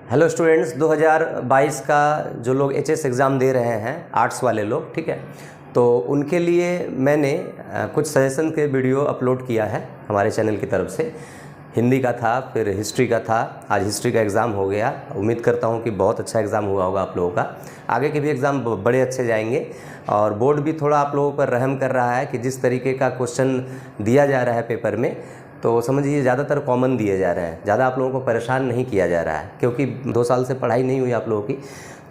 Hello students, 2022 का जो लोग एचएस एग्ज़ाम दे रहे हैं, आर्ट्स वाले लोग, ठीक है, तो उनके लिए मैंने कुछ सजेशन के वीडियो अपलोड किया है हमारे चैनल की तरफ से। हिंदी का था, फिर हिस्ट्री का था। आज हिस्ट्री का एग्ज़ाम हो गया। उम्मीद करता हूँ कि बहुत अच्छा एग्ज़ाम हुआ होगा आप लोगों का। आगे के भी एग्ज़ाम बड़े अच्छे जाएंगे और बोर्ड भी थोड़ा आप लोगों पर रहम कर रहा है कि जिस तरीके का क्वेश्चन दिया जा रहा है पेपर में, तो समझिए ज़्यादातर कॉमन दिए जा रहे हैं। ज़्यादा आप लोगों को परेशान नहीं किया जा रहा है, क्योंकि 2 साल से पढ़ाई नहीं हुई आप लोगों की,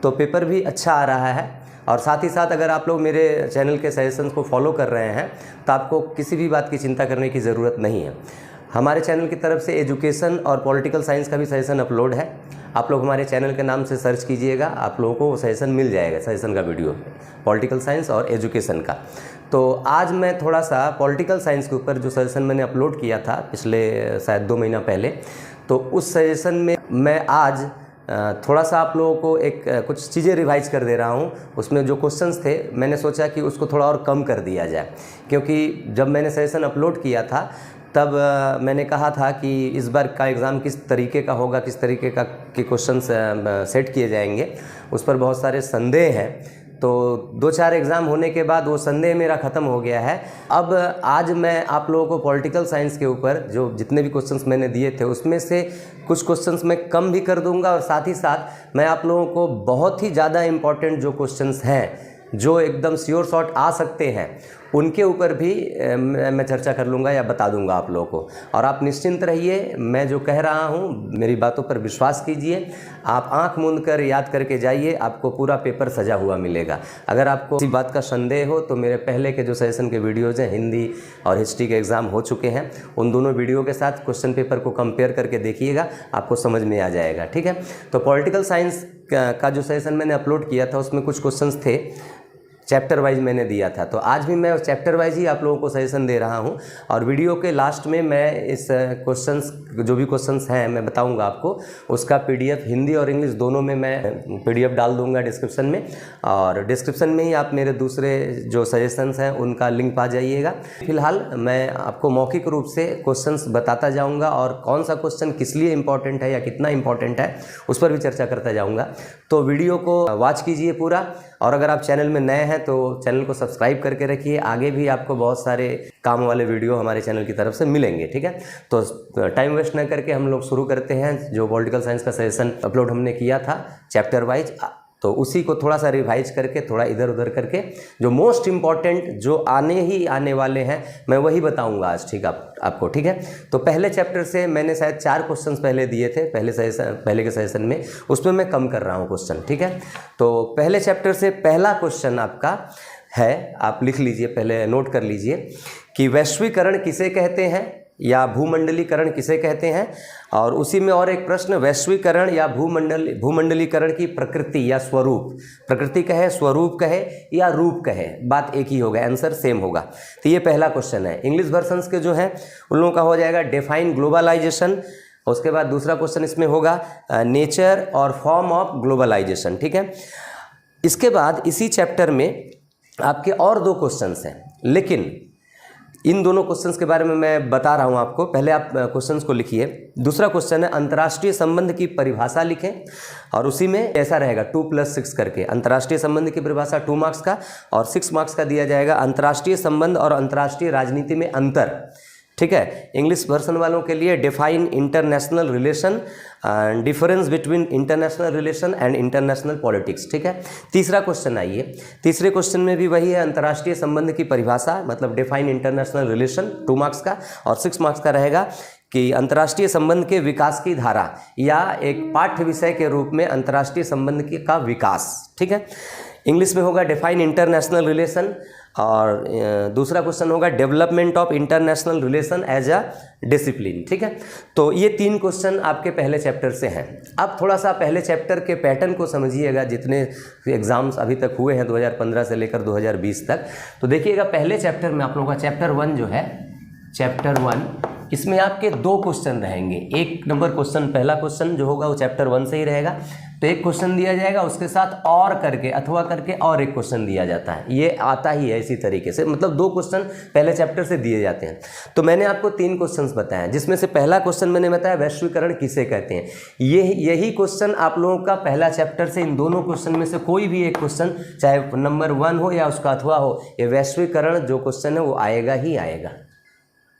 तो पेपर भी अच्छा आ रहा है। और साथ ही साथ अगर आप लोग मेरे चैनल के सजेशंस को फॉलो कर रहे हैं तो आपको किसी भी बात की चिंता करने की ज़रूरत नहीं है। हमारे चैनल की तरफ से एजुकेशन और पॉलिटिकल साइंस का भी सजेशन अपलोड है। आप लोग हमारे चैनल के नाम से सर्च कीजिएगा, आप लोगों को सजेशन मिल जाएगा, सजेशन का वीडियो, पॉलिटिकल साइंस और एजुकेशन का। तो आज मैं थोड़ा सा पॉलिटिकल साइंस के ऊपर जो सजेशन मैंने अपलोड किया था पिछले शायद 2 महीना पहले, तो उस सजेशन में मैं आज थोड़ा सा आप लोगों को कुछ चीज़ें रिवाइज कर दे रहा हूँ। उसमें जो क्वेश्चंस थे मैंने सोचा कि उसको थोड़ा और कम कर दिया जाए, क्योंकि जब मैंने सजेशन अपलोड किया था तब मैंने कहा था कि इस बार का एग्ज़ाम किस तरीके का होगा, किस तरीके का के क्वेश्चंस सेट किए जाएंगे, उस पर बहुत सारे संदेह हैं। तो 2-4 एग्ज़ाम होने के बाद वो संदेह मेरा ख़त्म हो गया है। अब आज मैं आप लोगों को पॉलिटिकल साइंस के ऊपर जो जितने भी क्वेश्चंस मैंने दिए थे उसमें से कुछ क्वेश्चंस मैं कम भी कर दूंगा, और साथ ही साथ मैं आप लोगों को बहुत ही ज़्यादा इम्पॉर्टेंट जो क्वेश्चंस हैं, जो एकदम श्योर शॉट आ सकते हैं, उनके ऊपर भी मैं चर्चा कर लूँगा या बता दूंगा आप लोगों को। और आप निश्चिंत रहिए, मैं जो कह रहा हूँ मेरी बातों पर विश्वास कीजिए। आप आंख मूंद कर याद करके जाइए, आपको पूरा पेपर सजा हुआ मिलेगा। अगर आपको किसी बात का संदेह हो तो मेरे पहले के जो सेशन के वीडियोज़ हैं, हिंदी और हिस्ट्री के एग्ज़ाम हो चुके हैं, उन दोनों वीडियो के साथ क्वेश्चन पेपर को कंपेयर करके देखिएगा, आपको समझ में आ जाएगा। ठीक है, तो पॉलिटिकल साइंस का जो सेशन मैंने अपलोड किया था उसमें कुछ क्वेश्चंस थे, चैप्टर वाइज मैंने दिया था। तो आज भी मैं चैप्टर वाइज ही आप लोगों को सजेशन दे रहा हूं, और वीडियो के लास्ट में मैं इस क्वेश्चंस, जो भी क्वेश्चंस हैं मैं बताऊंगा आपको, उसका पीडीएफ हिंदी और इंग्लिश दोनों में मैं पीडीएफ डाल दूंगा डिस्क्रिप्शन में, और डिस्क्रिप्शन में ही आप मेरे दूसरे जो सजेशंस हैं उनका लिंक पा जाइएगा। फिलहाल मैं आपको मौखिक रूप से क्वेश्चंस बताता जाऊँगा, और कौन सा क्वेश्चन किस लिए इम्पॉर्टेंट है या कितना इम्पॉर्टेंट है उस पर भी चर्चा करता जाऊँगा। तो वीडियो को वॉच कीजिए पूरा, और अगर आप चैनल में नए हैं तो चैनल को सब्सक्राइब करके रखिए। आगे भी आपको बहुत सारे काम वाले वीडियो हमारे चैनल की तरफ से मिलेंगे। ठीक है, तो टाइम वेस्ट न करके हम लोग शुरू करते हैं। जो पॉलिटिकल साइंस का सेशन अपलोड हमने किया था चैप्टर वाइज, तो उसी को थोड़ा सा रिवाइज करके, थोड़ा इधर उधर करके, जो मोस्ट इम्पॉर्टेंट जो आने वाले हैं मैं वही बताऊंगा आज। ठीक है आपको, ठीक है। तो पहले चैप्टर से मैंने शायद 4 क्वेश्चंस पहले दिए थे पहले के सेशन में, उसमें मैं कम कर रहा हूं क्वेश्चन। ठीक है, तो पहले चैप्टर से पहला क्वेश्चन आपका है, आप लिख लीजिए, पहले नोट कर लीजिए कि वैश्वीकरण किसे कहते हैं या भूमंडलीकरण किसे कहते हैं। और उसी में और एक प्रश्न, वैश्वीकरण या भूमंडलीकरण की प्रकृति या स्वरूप, प्रकृति कहे, स्वरूप कहे या रूप कहे, बात एक ही होगा, आंसर सेम होगा। तो ये पहला क्वेश्चन है। इंग्लिश वर्जन्स के जो हैं उन लोगों का हो जाएगा डिफाइन ग्लोबलाइजेशन। उसके बाद दूसरा क्वेश्चन इसमें होगा नेचर और फॉर्म ऑफ ग्लोबलाइजेशन। ठीक है, इसके बाद इसी चैप्टर में आपके और 2 क्वेश्चंस हैं, लेकिन इन दोनों क्वेश्चंस के बारे में मैं बता रहा हूं आपको। पहले आप क्वेश्चंस को लिखिए। दूसरा क्वेश्चन है अंतर्राष्ट्रीय संबंध की परिभाषा लिखें, और उसी में ऐसा रहेगा 2+6 करके। अंतर्राष्ट्रीय संबंध की परिभाषा 2 मार्क्स का, और 6 मार्क्स का दिया जाएगा अंतर्राष्ट्रीय संबंध और अंतर्राष्ट्रीय राजनीति में अंतर। ठीक है, इंग्लिश वर्जन वालों के लिए define international relation, difference between international relation and international politics. ठीक है, तीसरा क्वेश्चन आइए। तीसरे क्वेश्चन में भी वही है, अंतर्राष्ट्रीय संबंध की परिभाषा, मतलब डिफाइन इंटरनेशनल रिलेशन, 2 मार्क्स का, और 6 मार्क्स का रहेगा कि अंतर्राष्ट्रीय संबंध के विकास की धारा, या एक पाठ्य विषय के रूप में अंतर्राष्ट्रीय संबंध का विकास। ठीक है, इंग्लिश में होगा डिफाइन इंटरनेशनल रिलेशन, और दूसरा क्वेश्चन होगा development of international relation as a discipline. ठीक है, तो ये 3 क्वेश्चन आपके पहले चैप्टर से हैं। अब थोड़ा सा पहले चैप्टर के पैटर्न को समझिएगा, जितने एग्जाम्स अभी तक हुए हैं 2015 से लेकर 2020 तक। तो देखिएगा, पहले चैप्टर में आप लोगों का चैप्टर 1 जो है, चैप्टर 1 इसमें आपके 2 क्वेश्चन रहेंगे। एक नंबर क्वेश्चन, पहला क्वेश्चन जो होगा वो चैप्टर 1 से ही रहेगा। तो एक क्वेश्चन दिया जाएगा, उसके साथ और करके अथवा करके और एक क्वेश्चन दिया जाता है। ये आता ही है इसी तरीके से, मतलब 2 क्वेश्चन पहले चैप्टर से दिए जाते हैं। तो मैंने आपको 3 क्वेश्चंस बताए, जिसमें से पहला क्वेश्चन मैंने बताया वैश्वीकरण किसे कहते हैं। यही क्वेश्चन आप लोगों का पहला चैप्टर से इन दोनों क्वेश्चन में से कोई भी एक क्वेश्चन, चाहे नंबर 1 हो या उसका अथवा हो, ये वैश्वीकरण जो क्वेश्चन है वो आएगा ही आएगा।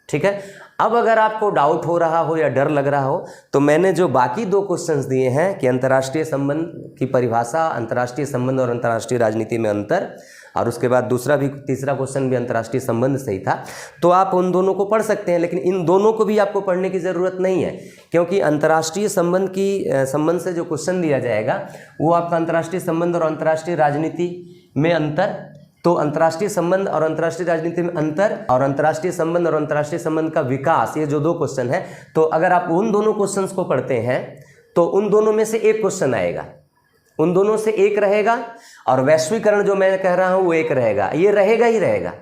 ठीक है। अब अगर आपको डाउट हो रहा हो या डर लग रहा हो, तो मैंने जो बाकी 2 क्वेश्चंस दिए हैं कि अंतर्राष्ट्रीय संबंध की परिभाषा, अंतर्राष्ट्रीय संबंध और अंतर्राष्ट्रीय राजनीति में अंतर, और उसके बाद तीसरा क्वेश्चन भी अंतर्राष्ट्रीय संबंध से ही था, तो आप उन दोनों को पढ़ सकते हैं। लेकिन इन दोनों को भी आपको पढ़ने की ज़रूरत नहीं है, क्योंकि अंतर्राष्ट्रीय संबंध से जो क्वेश्चन दिया जाएगा वो आपका अंतर्राष्ट्रीय संबंध और अंतर्राष्ट्रीय राजनीति में अंतर, तो अंतर्राष्ट्रीय संबंध और अंतर्राष्ट्रीय राजनीति में अंतर और अंतर्राष्ट्रीय संबंध और अंतर्राष्ट्रीय संबंध का विकास, ये जो 2 क्वेश्चन है, तो अगर आप उन दोनों क्वेश्चंस को पढ़ते हैं तो उन दोनों में से एक क्वेश्चन आएगा, उन दोनों से एक रहेगा, और वैश्वीकरण जो मैं कह रहा हूं वो एक रहेगा। ये रहेगा ही रहेगा,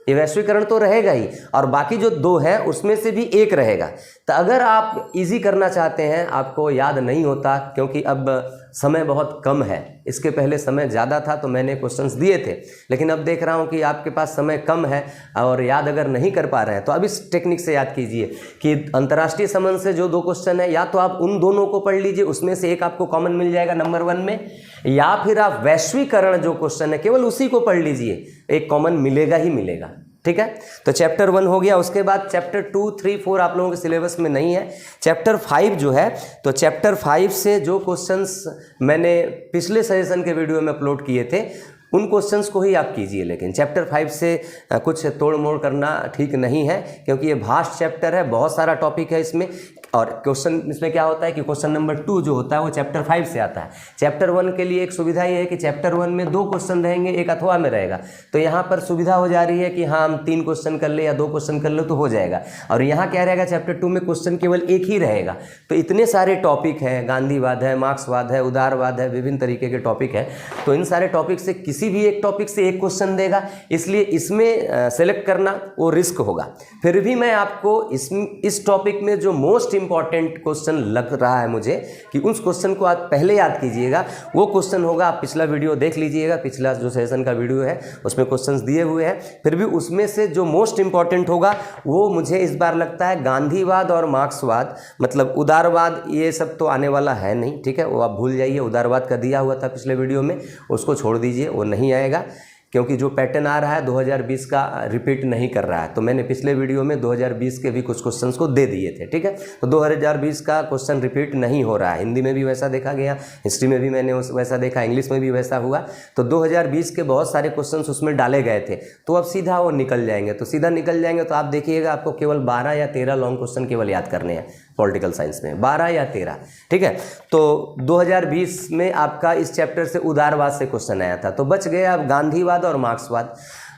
ये वैश्वीकरण तो रहेगा ही, और बाकी जो 2 हैं उसमें से भी एक रहेगा। तो अगर आप इजी करना चाहते हैं, आपको याद नहीं होता क्योंकि अब समय बहुत कम है, इसके पहले समय ज़्यादा था तो मैंने क्वेश्चंस दिए थे, लेकिन अब देख रहा हूं कि आपके पास समय कम है और याद अगर नहीं कर पा रहे हैं, तो अब इस टेक्निक से याद कीजिए कि अंतर्राष्ट्रीय संबंध से जो 2 क्वेश्चन है, या तो आप उन दोनों को पढ़ लीजिए, उसमें से एक आपको कॉमन मिल जाएगा नंबर 1 में, या फिर आप वैश्वीकरण जो क्वेश्चन है केवल उसी को पढ़ लीजिए, एक कॉमन मिलेगा ही मिलेगा। ठीक है। तो चैप्टर 1 हो गया। उसके बाद चैप्टर 2, 3, 4 आप लोगों के सिलेबस में नहीं है। चैप्टर 5 जो है, तो चैप्टर 5 से जो क्वेश्चंस मैंने पिछले सजेशन के वीडियो में अपलोड किए थे उन क्वेश्चंस को ही आप कीजिए, लेकिन चैप्टर 5 से कुछ तोड़ मोड़ करना ठीक नहीं है, क्योंकि ये भास्ट चैप्टर है, बहुत सारा टॉपिक है इसमें, और क्वेश्चन इसमें क्या होता है कि क्वेश्चन नंबर 2 जो होता है वो चैप्टर 5 से आता है। चैप्टर 1 के लिए एक सुविधा ये है कि चैप्टर 1 में 2 क्वेश्चन रहेंगे, एक अथवा में रहेगा, तो यहाँ पर सुविधा हो जा रही है कि हाँ हम 3 क्वेश्चन कर ले या 2 क्वेश्चन कर ले तो हो जाएगा। और यहाँ क्या रहेगा, चैप्टर 2 में क्वेश्चन केवल एक ही रहेगा। तो इतने सारे टॉपिक हैं, गांधीवाद है, मार्क्सवाद है, उदारवाद है, विभिन्न तरीके के टॉपिक है, तो इन सारे टॉपिक से किसी भी एक टॉपिक से एक क्वेश्चन देगा, इसलिए इसमें सेलेक्ट करना वो रिस्क होगा। फिर भी मैं आपको इस टॉपिक में जो मोस्ट इंपॉर्टेंट क्वेश्चन लग रहा है मुझे कि उस क्वेश्चन को आप पहले याद कीजिएगा, वो क्वेश्चन होगा, आप पिछला वीडियो देख लीजिएगा, पिछला जो सेशन का वीडियो है उसमें क्वेश्चंस दिए हुए हैं। फिर भी उसमें से जो मोस्ट इंपॉर्टेंट होगा वो मुझे इस बार लगता है गांधीवाद और मार्क्सवाद, मतलब उदारवाद ये सब तो आने वाला है नहीं। ठीक है, वो आप भूल जाइए, उदारवाद का दिया हुआ था पिछले वीडियो में, उसको छोड़ दीजिए, वो नहीं आएगा, क्योंकि जो पैटर्न आ रहा है 2020 का रिपीट नहीं कर रहा है। तो मैंने पिछले वीडियो में 2020 के भी कुछ क्वेश्चंस को दे दिए थे। ठीक है, तो 2020 का क्वेश्चन रिपीट नहीं हो रहा है, हिंदी में भी वैसा देखा गया, हिस्ट्री में भी मैंने वैसा देखा, इंग्लिश में भी वैसा हुआ। तो 2020 के बहुत सारे क्वेश्चंस उसमें डाले गए थे, तो अब सीधा वो निकल जाएंगे। तो सीधा निकल जाएंगे तो आप देखिएगा, आपको केवल 12 या 13 लॉन्ग क्वेश्चन केवल याद करने हैं पॉलिटिकल साइंस में, 12 या 13। ठीक है, तो 2020 में आपका इस चैप्टर से उदारवाद से क्वेश्चन आया था, तो बच गए अब गांधीवाद और मार्क्सवाद।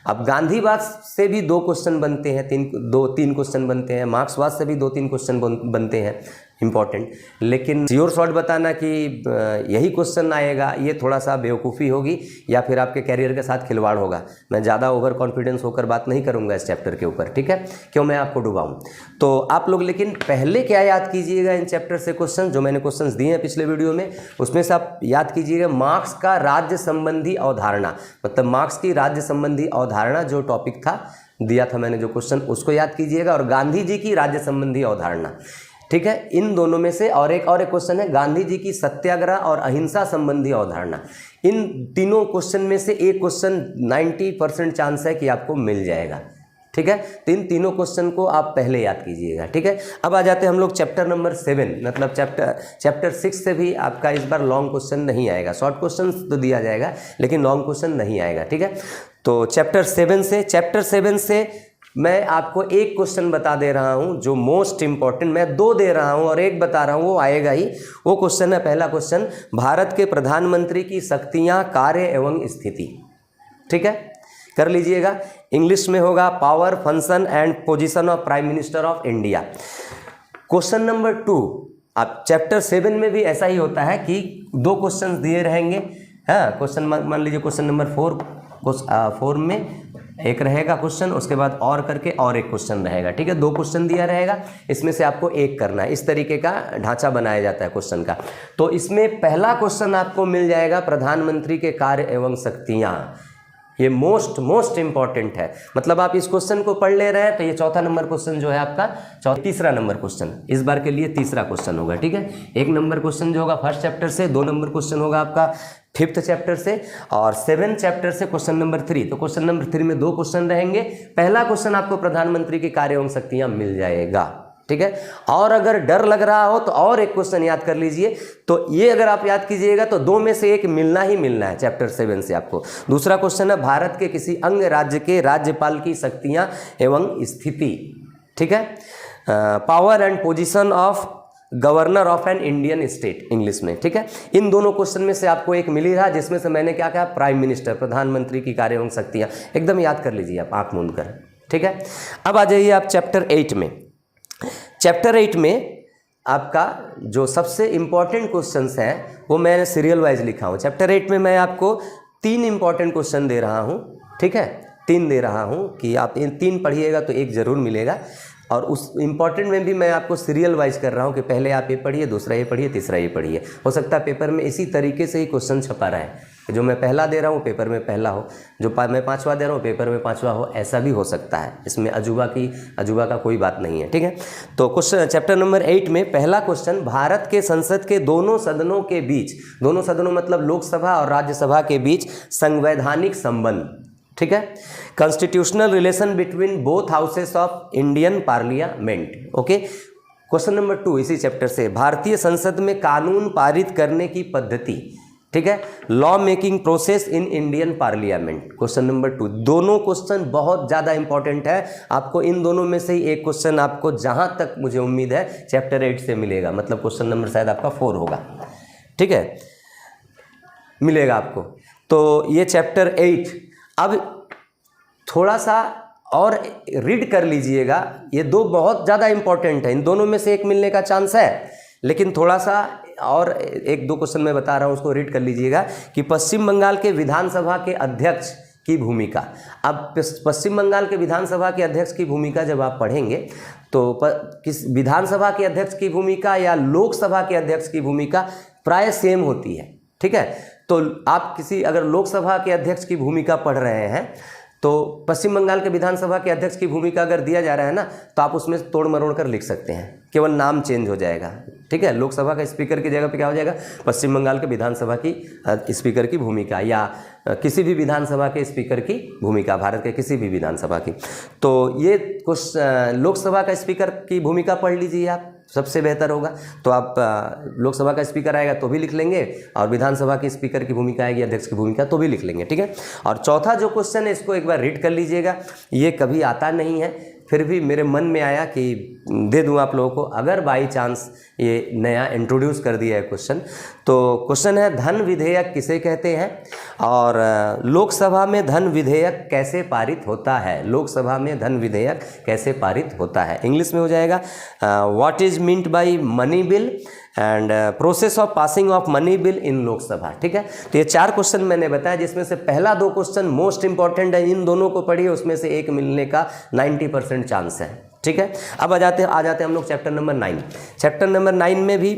अब गांधीवाद से भी 2 क्वेश्चन बनते हैं, 3 क्वेश्चन बनते हैं, मार्क्सवाद से भी 2-3 क्वेश्चन बनते हैं इंपॉर्टेंट, लेकिन श्योर शॉर्ट बताना कि यही क्वेश्चन आएगा, ये थोड़ा सा बेवकूफ़ी होगी या फिर आपके कैरियर के साथ खिलवाड़ होगा। मैं ज़्यादा ओवर कॉन्फिडेंस होकर बात नहीं करूंगा इस चैप्टर के ऊपर। ठीक है, क्यों मैं आपको डुबाऊं। तो आप लोग लेकिन पहले क्या याद कीजिएगा इन चैप्टर से क्वेश्चन, जो मैंने क्वेश्चन दिए हैं पिछले वीडियो में, उसमें से आप याद कीजिएगा मार्क्स का राज्य संबंधी अवधारणा, मतलब मार्क्स की राज्य संबंधी अवधारणा जो टॉपिक था, दिया था मैंने जो क्वेश्चन, उसको याद कीजिएगा, और गांधी जी की राज्य संबंधी अवधारणा। ठीक है, इन दोनों में से और एक क्वेश्चन है गांधी जी की सत्याग्रह और अहिंसा संबंधी अवधारणा। इन तीनों क्वेश्चन में से एक क्वेश्चन 90% चांस है कि आपको मिल जाएगा। ठीक है, तो इन तीनों क्वेश्चन को आप पहले याद कीजिएगा। ठीक है, अब आ जाते हैं हम लोग चैप्टर नंबर 7, मतलब चैप्टर 6 से भी आपका इस बार लॉन्ग क्वेश्चन नहीं आएगा, शॉर्ट क्वेश्चन तो दिया जाएगा लेकिन लॉन्ग क्वेश्चन नहीं आएगा। ठीक है, तो चैप्टर 7 से मैं आपको एक क्वेश्चन बता दे रहा हूं जो मोस्ट इंपॉर्टेंट, मैं 2 दे रहा हूं और एक बता रहा हूं, वो आएगा ही। वो क्वेश्चन है, पहला क्वेश्चन, भारत के प्रधानमंत्री की शक्तियां, कार्य एवं स्थिति। ठीक है, कर लीजिएगा, इंग्लिश में होगा power, function and position of prime minister of India. Question number 2, अब चैप्टर 7 में भी ऐसा ही होता है कि 2 क्वेश्चन दिए रहेंगे। हाँ, क्वेश्चन मान लीजिए क्वेश्चन नंबर 4 में एक रहेगा क्वेश्चन, उसके बाद और करके और एक क्वेश्चन रहेगा, ठीक है। 2 क्वेश्चन दिया रहेगा, इसमें से आपको एक करना है। इस तरीके का ढांचा बनाया जाता है क्वेश्चन का। तो इसमें पहला क्वेश्चन आपको मिल जाएगा प्रधानमंत्री के कार्य एवं शक्तियाँ। ये मोस्ट इंपॉर्टेंट है। मतलब आप इस क्वेश्चन को पढ़ ले रहे हैं तो ये चौथा नंबर क्वेश्चन जो है आपका तीसरा नंबर क्वेश्चन इस बार के लिए तीसरा क्वेश्चन होगा, ठीक है। 1 नंबर क्वेश्चन जो होगा फर्स्ट चैप्टर से, 2 नंबर क्वेश्चन होगा आपका 5th चैप्टर से, और 7th चैप्टर से क्वेश्चन नंबर 3। तो क्वेश्चन नंबर 3 में 2 क्वेश्चन रहेंगे। पहला क्वेश्चन आपको प्रधानमंत्री के कार्य एवं शक्तियां मिल जाएगा, ठीक है। और अगर डर लग रहा हो तो और एक क्वेश्चन याद कर लीजिए। तो ये अगर आप याद कीजिएगा तो 2 में से एक मिलना ही मिलना है चैप्टर 7 से आपको। दूसरा क्वेश्चन है भारत के किसी अंग राज्य के राज्यपाल की शक्तियां एवं स्थिति, ठीक है। Power and position of governor of an Indian state, English में, ठीक है। इन दोनों क्वेश्चन में से आपको एक मिल ही रहा, जिसमें से मैंने क्या कहा, प्राइम मिनिस्टर, प्रधानमंत्री की कार्य एवं शक्तियां। एकदम याद कर लीजिए आप आंख मूंद कर, ठीक है। अब आ जाइए आप चैप्टर 8 में। चैप्टर 8 में आपका जो सबसे इंपॉर्टेंट क्वेश्चंस हैं वो मैंने सीरियल वाइज लिखा हूँ। चैप्टर 8 में मैं आपको 3 इंपॉर्टेंट क्वेश्चन दे रहा हूँ, ठीक है। 3 दे रहा हूँ कि आप इन 3 पढ़िएगा तो एक ज़रूर मिलेगा। और उस इम्पॉर्टेंट में भी मैं आपको सीरियल वाइज कर रहा हूँ कि पहले आप ये पढ़िए, दूसरा ये पढ़िए, तीसरा ये पढ़िए। हो सकता है पेपर में इसी तरीके से ही क्वेश्चन छपा रहा है, जो मैं पहला दे रहा हूँ पेपर में पहला हो, जो मैं 5वां दे रहा हूँ पेपर में 5वां हो, ऐसा भी हो सकता है। इसमें अजूबा का कोई बात नहीं है, ठीक है। तो क्वेश्चन चैप्टर नंबर 8 में पहला क्वेश्चन, भारत के संसद के दोनों सदनों के बीच, दोनों सदनों मतलब लोकसभा और राज्यसभा के बीच संवैधानिक संबंध, ठीक है। Constitutional relation between both houses of Indian parliament, okay. Question number 2 इसी चैप्टर से, भारतीय संसद में कानून पारित करने की पद्धति, ठीक है। Law making process in Indian parliament, question number 2। दोनों क्वेश्चन बहुत ज़्यादा इंपॉर्टेंट है। आपको इन दोनों में से ही एक क्वेश्चन आपको जहां तक मुझे उम्मीद है चैप्टर 8 से मिलेगा, मतलब क्वेश्चन नंबर शायद आपका 4 होगा, ठीक है, मिलेगा आपको। तो ये चैप्टर 8। अब थोड़ा सा और रीड कर लीजिएगा, ये 2 बहुत ज़्यादा इंपॉर्टेंट है। इन दोनों में से एक मिलने का चांस है, लेकिन थोड़ा सा और 1-2 क्वेश्चन मैं बता रहा हूँ, उसको रीड कर लीजिएगा कि पश्चिम बंगाल के विधानसभा के अध्यक्ष की भूमिका। अब पश्चिम बंगाल के विधानसभा के अध्यक्ष की भूमिका जब आप पढ़ेंगे तो किस विधानसभा के अध्यक्ष की भूमिका या लोकसभा के अध्यक्ष की भूमिका प्राय सेम होती है, ठीक है। तो आप किसी अगर लोकसभा के अध्यक्ष की भूमिका पढ़ रहे हैं तो पश्चिम बंगाल के विधानसभा के अध्यक्ष की भूमिका अगर दिया जा रहा है ना, तो आप उसमें तोड़ मरोड़ कर लिख सकते हैं, केवल नाम चेंज हो जाएगा, ठीक है। लोकसभा का स्पीकर की जगह पे क्या हो जाएगा, पश्चिम बंगाल के विधानसभा की स्पीकर की भूमिका, या किसी भी विधानसभा के स्पीकर की भूमिका, भारत के किसी भी विधानसभा की। तो ये कुछ लोकसभा का स्पीकर की भूमिका पढ़ लीजिए आप, सबसे बेहतर होगा। तो आप लोकसभा का स्पीकर आएगा तो भी लिख लेंगे, और विधानसभा की स्पीकर की भूमिका आएगी, अध्यक्ष की भूमिका, तो भी लिख लेंगे, ठीक है। और चौथा जो क्वेश्चन है इसको एक बार रीड कर लीजिएगा, ये कभी आता नहीं है, फिर भी मेरे मन में आया कि दे दूं आप लोगों को, अगर बाई चांस ये नया इंट्रोड्यूस कर दिया है क्वेश्चन। तो क्वेश्चन है, धन विधेयक किसे कहते हैं और लोकसभा में धन विधेयक कैसे पारित होता है। लोकसभा में धन विधेयक कैसे पारित होता है, इंग्लिश में हो जाएगा what is meant by money bill and process of passing of money bill in Lok Sabha, ठीक है। तो ये 4 क्वेश्चन मैंने बताया, जिसमें से पहला 2 क्वेश्चन मोस्ट इंपॉर्टेंट है, इन दोनों को पढ़िए, उसमें से एक मिलने का 90% चांस है, ठीक है। अब आ जाते हैं हम लोग चैप्टर नंबर 9। चैप्टर नंबर 9 में भी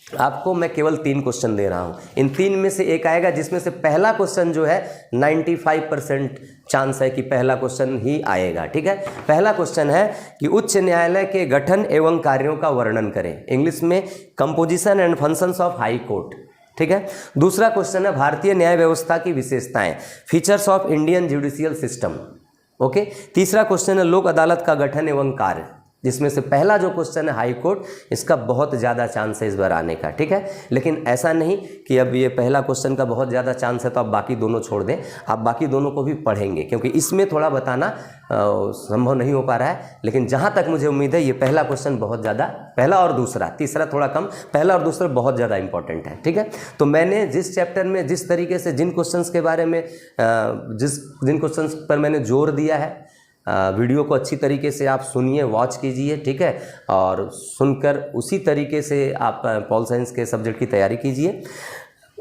आपको मैं केवल 3 क्वेश्चन दे रहा हूं, इन 3 में से एक आएगा, जिसमें से पहला क्वेश्चन जो है 95% चांस है कि पहला क्वेश्चन ही आएगा, ठीक है। पहला क्वेश्चन है कि उच्च न्यायालय के गठन एवं कार्यों का वर्णन करें, इंग्लिश में composition and functions of high court, ठीक है। दूसरा क्वेश्चन है भारतीय न्याय व्यवस्था की विशेषताएं, features of Indian judicial system, okay. तीसरा क्वेश्चन है लोक अदालत का गठन एवं कार्य, जिसमें से पहला जो क्वेश्चन है हाई कोर्ट, इसका बहुत ज़्यादा चांस है इस बार आने का, ठीक है। लेकिन ऐसा नहीं कि अब ये पहला क्वेश्चन का बहुत ज़्यादा चांस है तो आप बाकी दोनों छोड़ दें, आप बाकी दोनों को भी पढ़ेंगे, क्योंकि इसमें थोड़ा बताना संभव नहीं हो पा रहा है। लेकिन जहाँ तक मुझे उम्मीद है ये पहला क्वेश्चन बहुत ज़्यादा, पहला और दूसरा, तीसरा थोड़ा कम, पहला और दूसरा बहुत ज़्यादा इंपॉर्टेंट है, ठीक है। तो मैंने जिस चैप्टर में जिस तरीके से जिन क्वेश्चंस के बारे में जिन क्वेश्चंस पर मैंने जोर दिया है, वीडियो को अच्छी तरीके से आप सुनिए, वॉच कीजिए, ठीक है। और सुनकर उसी तरीके से आप पॉल साइंस के सब्जेक्ट की तैयारी कीजिए।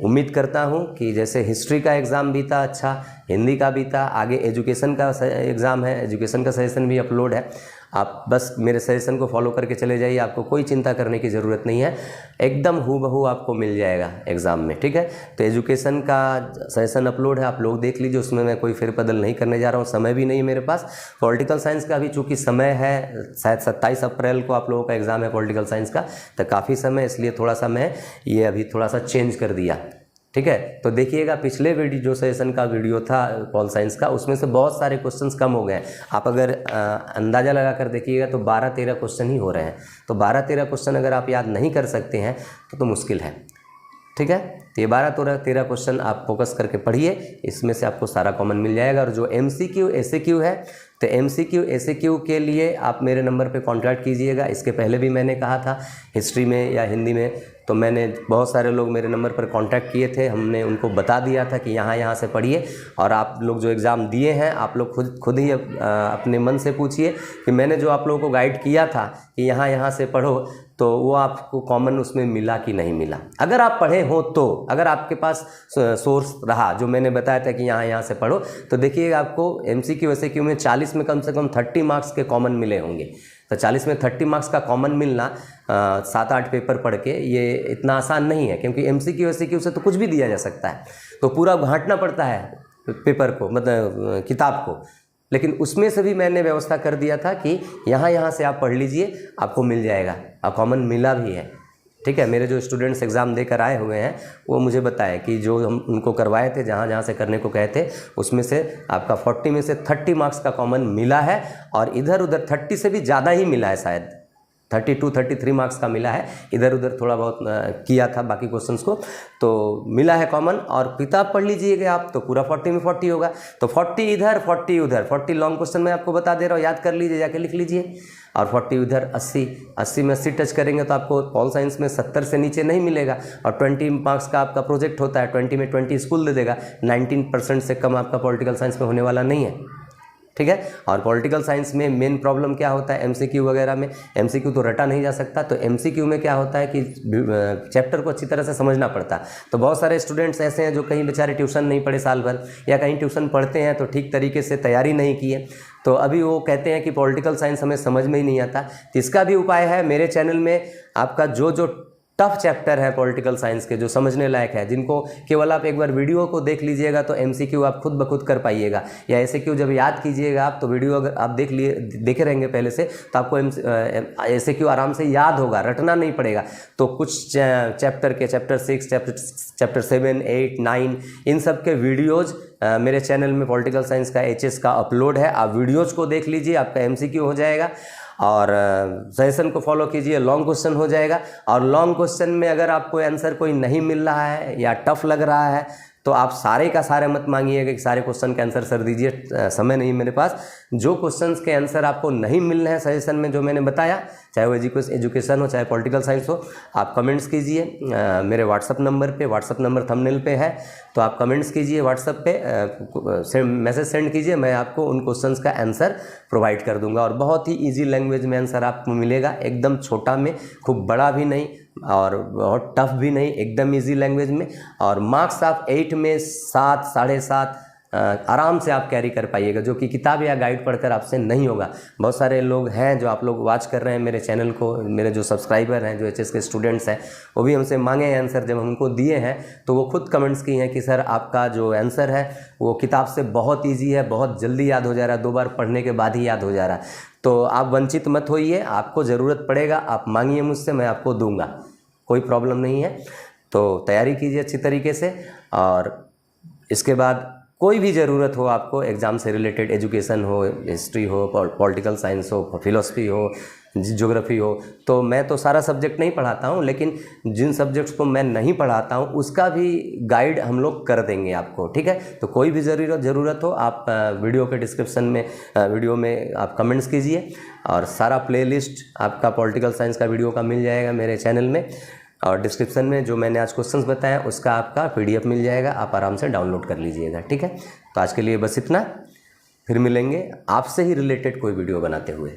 उम्मीद करता हूँ कि जैसे हिस्ट्री का एग्ज़ाम बीता अच्छा, हिंदी का बीता, आगे एजुकेशन का एग्ज़ाम है, एजुकेशन का सजेशन भी अपलोड है। आप बस मेरे सजेशन को फॉलो करके चले जाइए, आपको कोई चिंता करने की ज़रूरत नहीं है, एकदम हूबहू आपको मिल जाएगा एग्ज़ाम में, ठीक है। तो एजुकेशन का सजेशन अपलोड है, आप लोग देख लीजिए, उसमें मैं कोई फेरबदल नहीं करने जा रहा हूँ, समय भी नहीं है मेरे पास। पॉलिटिकल साइंस का भी चूँकि समय है, शायद 27 अप्रैल को आप लोगों का एग्ज़ाम है पॉलिटिकल साइंस का, तो काफ़ी समय, इसलिए थोड़ा सा मैं ये अभी थोड़ा सा चेंज कर दिया, ठीक है। तो देखिएगा पिछले वीडियो जो सेशन का वीडियो था पॉल साइंस का, उसमें से बहुत सारे क्वेश्चंस कम हो गए। आप अगर अंदाज़ा लगा कर देखिएगा तो 12-13 क्वेश्चन ही हो रहे हैं। तो 12-13 क्वेश्चन अगर आप याद नहीं कर सकते हैं तो मुश्किल है, ठीक है। तो ये 12-13 क्वेश्चन आप फोकस करके पढ़िए, इसमें से आपको सारा कॉमन मिल जाएगा। और जो MCQ ACQ है, तो MCQ ACQ के लिए आप मेरे नंबर पे कांटेक्ट कीजिएगा। इसके पहले भी मैंने कहा था हिस्ट्री में या हिंदी में, तो मैंने बहुत सारे लोग मेरे नंबर पर कांटेक्ट किए थे, हमने उनको बता दिया था कि यहाँ से पढ़िए। और आप लोग जो एग्ज़ाम दिए हैं, आप लोग खुद ही अपने मन से पूछिए कि मैंने जो आप लोगों को गाइड किया था कि यहाँ से पढ़ो, तो वो आपको कॉमन उसमें मिला कि नहीं मिला। अगर आप पढ़े हो तो, अगर आपके पास सोर्स रहा जो मैंने बताया था कि यहाँ से पढ़ो, तो देखिएगा आपको MCQ ACQ में 40 में कम से कम 30 मार्क्स के कॉमन मिले होंगे। तो 40 में 30 मार्क्स का कॉमन मिलना 7-8 पेपर पढ़ के ये इतना आसान नहीं है, क्योंकि MCQ ACQ से तो कुछ भी दिया जा सकता है, तो पूरा घाटना पड़ता है पेपर को, मतलब किताब को। लेकिन उसमें से भी मैंने व्यवस्था कर दिया था कि यहाँ से आप पढ़ लीजिए, आपको मिल जाएगा, और कॉमन मिला भी है, ठीक है। मेरे जो स्टूडेंट्स एग्ज़ाम देकर आए हुए हैं वो मुझे बताए कि जो हम उनको करवाए थे, जहाँ से करने को कहे थे, उसमें से आपका 40 में से 30 मार्क्स का कॉमन मिला है, और इधर उधर 30 से भी ज़्यादा ही मिला है, शायद 32-33 मार्क्स का मिला है। इधर उधर थोड़ा बहुत किया था बाकी क्वेश्चंस को, तो मिला है कॉमन। और किताब पढ़ लीजिएगा आप तो पूरा 40 में 40 होगा, तो 40 इधर 40 उधर, 40 लॉन्ग क्वेश्चन मैं आपको बता दे रहा हूँ, याद कर लीजिए, जाके लिख लीजिए। और 40 उधर 80 में 80 टच करेंगे तो आपको पॉल साइंस में 70 से नीचे नहीं मिलेगा। और 20 मार्क्स का आपका प्रोजेक्ट होता है, 20 में 20 स्कूल दे देगा, 19% से कम आपका पॉलिटिकल साइंस में होने वाला नहीं है, ठीक है। और पॉलिटिकल साइंस में मेन प्रॉब्लम क्या होता है, MCQ वगैरह में, MCQ तो रटा नहीं जा सकता, तो MCQ में क्या होता है कि चैप्टर को अच्छी तरह से समझना पड़ता है। तो बहुत सारे स्टूडेंट्स ऐसे हैं जो कहीं बेचारे ट्यूशन नहीं पढ़े साल भर, या कहीं ट्यूशन पढ़ते हैं तो ठीक तरीके से तैयारी नहीं की है, तो अभी वो कहते हैं कि पॉलिटिकल साइंस हमें समझ में ही नहीं आता। तो इसका भी उपाय है, मेरे चैनल में आपका जो टफ चैप्टर है पॉलिटिकल साइंस के, जो समझने लायक है, जिनको केवल आप एक बार वीडियो को देख लीजिएगा तो MCQ आप खुद ब खुद कर पाइएगा, या ACQ जब याद कीजिएगा आप, तो वीडियो अगर आप देखे रहेंगे पहले से, तो आपको ACQ आराम से याद होगा, रटना नहीं पड़ेगा। तो कुछ चैप्टर के चैप्टर 6, चैप्टर 7, 8, 9 इन सब के वीडियोज़ मेरे चैनल में पॉलिटिकल साइंस का HS का अपलोड है, आप वीडियोज़ को देख लीजिए, आपका MCQ हो जाएगा। और सजेशन को फॉलो कीजिए, लॉन्ग क्वेश्चन हो जाएगा। और लॉन्ग क्वेश्चन में अगर आपको आंसर कोई नहीं मिल रहा है या टफ लग रहा है, तो आप सारे का सारे मत मांगिएगा कि सारे क्वेश्चन के आंसर सर दीजिए, समय नहीं मेरे पास। जो क्वेश्चंस के आंसर आपको नहीं मिल रहे हैं सजेशन में जो मैंने बताया, चाहे वो एजुकेशन हो चाहे पॉलिटिकल साइंस हो, आप कमेंट्स कीजिए मेरे व्हाट्सअप नंबर पे, व्हाट्सअप नंबर थंबनेल पे है, तो आप कमेंट्स कीजिए व्हाट्सअप पे, मैसेज सेंड कीजिए, मैं आपको उन क्वेश्चंस का आंसर प्रोवाइड कर दूंगा। और बहुत ही ईजी लैंग्वेज में आंसर आपको मिलेगा, एकदम छोटा में, खूब बड़ा भी नहीं और बहुत टफ भी नहीं, एकदम इजी लैंग्वेज में। और मार्क्स आप 8 में 7, 7.5 आराम से आप कैरी कर पाइएगा, जो कि किताब या गाइड पढ़कर आपसे नहीं होगा। बहुत सारे लोग हैं जो आप लोग वॉच कर रहे हैं मेरे चैनल को, मेरे जो सब्सक्राइबर हैं, जो HS के स्टूडेंट्स हैं, वो भी हमसे मांगे हैं आंसर, जब हमको दिए हैं तो वो खुद कमेंट्स किए हैं कि सर आपका जो आंसर है वो किताब से बहुत ईजी है, बहुत जल्दी याद हो जा रहा है, 2 बार पढ़ने के बाद ही याद हो जा रहा है। तो आप वंचित मत होइए, आपको ज़रूरत पड़ेगा, आप मांगिए मुझसे, मैं आपको दूंगा, कोई प्रॉब्लम नहीं है। तो तैयारी कीजिए अच्छी तरीके से। और इसके बाद कोई भी ज़रूरत हो आपको एग्ज़ाम से रिलेटेड, एजुकेशन हो, हिस्ट्री हो, पॉलिटिकल साइंस हो, फिलोसफी हो, ज्योग्राफी हो, तो मैं तो सारा सब्जेक्ट नहीं पढ़ाता हूँ, लेकिन जिन सब्जेक्ट्स को मैं नहीं पढ़ाता हूँ उसका भी गाइड हम लोग कर देंगे आपको, ठीक है। तो कोई भी ज़रूरत हो आप वीडियो के डिस्क्रिप्शन में, वीडियो में आप कमेंट्स कीजिए, और सारा प्लेलिस्ट आपका पॉलिटिकल साइंस का वीडियो का मिल जाएगा मेरे चैनल में। और डिस्क्रिप्शन में जो मैंने आज क्वेश्चंस बताया उसका आपका PDF मिल जाएगा, आप आराम से डाउनलोड कर लीजिएगा, ठीक है। तो आज के लिए बस इतना, फिर मिलेंगे आपसे ही रिलेटेड कोई वीडियो बनाते हुए।